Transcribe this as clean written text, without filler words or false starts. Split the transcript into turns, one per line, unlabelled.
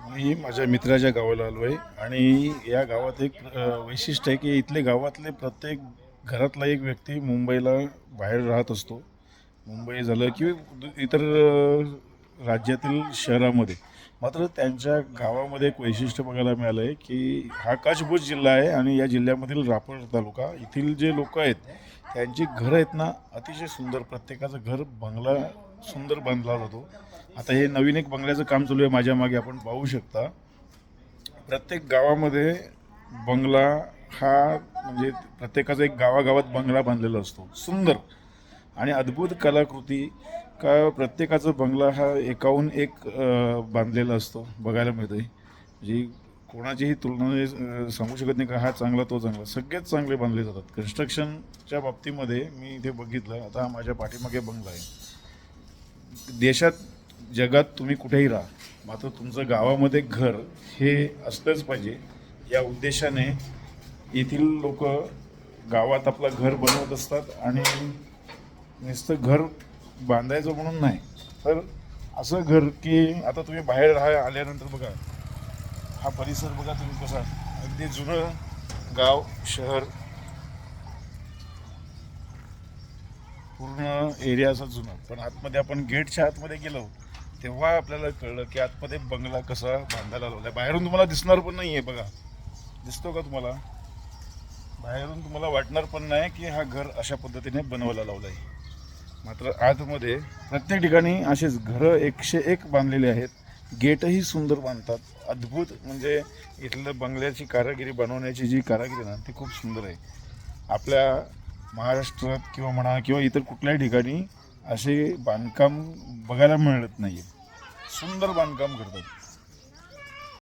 मी माझ्या मित्राच्या गावाला आलो आहे आणि या गावात एक वैशिष्ट्य आहे की इथले गावातले प्रत्येक घरातला एक व्यक्ती मुंबईला बाहेर राहत असतो. मुंबई झालं की इतर राज्यातील शहरामध्ये. मात्र त्यांच्या गावामध्ये एक वैशिष्ट्य बघायला मिळालं आहे की हा कच्छ जिल्हा आहे आणि या जिल्ह्यामधील रापळ तालुका येथील जे लोक आहेत त्यांची घरं आहेत ना अतिशय सुंदर. प्रत्येकाचं घर बंगला सुंदर बांधला जातो. आता हे नवीन एक बंगल्याचं काम चालू आहे माझ्या मागे, आपण पाहू शकता. प्रत्येक गावामध्ये बंगला हा म्हणजे प्रत्येकाचा एक गावागावात बंगला बांधलेला असतो सुंदर आणि अद्भुत कलाकृती. का प्रत्येकाचा बंगला हा एकाहून एक बांधलेला असतो बघायला मिळतं आहे. म्हणजे कोणाचीही तुलना सांगू शकत नाही का हा चांगला तो चांगला, सगळेच चांगले बांधले जातात. कन्स्ट्रक्शनच्या बाबतीमध्ये मी इथे बघितलं. आता हा माझ्या पाठीमागे बंगला आहे. देशात जगात तुम्ही कुठेही राहा, मात्र तुमचं गावामध्ये घर हे असलंच पाहिजे. या उद्देशाने येथील लोक गावात आपलं घर बनवत असतात आणि नुसतं घर बांधायचं म्हणून नाही, तर असं घर की आता तुम्ही बाहेर आल्यानंतर बघा हा परिसर बघा तुम्ही कसा, अगदी जुनं गाव शहर पूर्ण एरिया असा जुना. पण आतमध्ये आपण गेटच्या आतमध्ये गेलो तेव्हा आपल्याला कळलं की आतमध्ये बंगला कसा बांधायला लावला आहे. बाहेरून तुम्हाला दिसणार पण नाही आहे बघा, दिसतो का तुम्हाला? बाहेरून तुम्हाला वाटणार पण नाही की हा घर अशा पद्धतीने बनवायला लावलं आहे. मात्र आतमध्ये प्रत्येक ठिकाणी असेच घरं 101 बांधलेले आहेत. गेटही सुंदर बांधतात. अद्भुत म्हणजे इथलं बंगल्याची कारागिरी, बनवण्याची जी कारागिरी ना ती खूप सुंदर आहे. आपल्या महाराष्ट्रात किंवा म्हणा किंवा इतर कुठल्याही ठिकाणी असे बांधकाम बघायला मिळत नाही आहे. सुंदर बांधकाम करतात.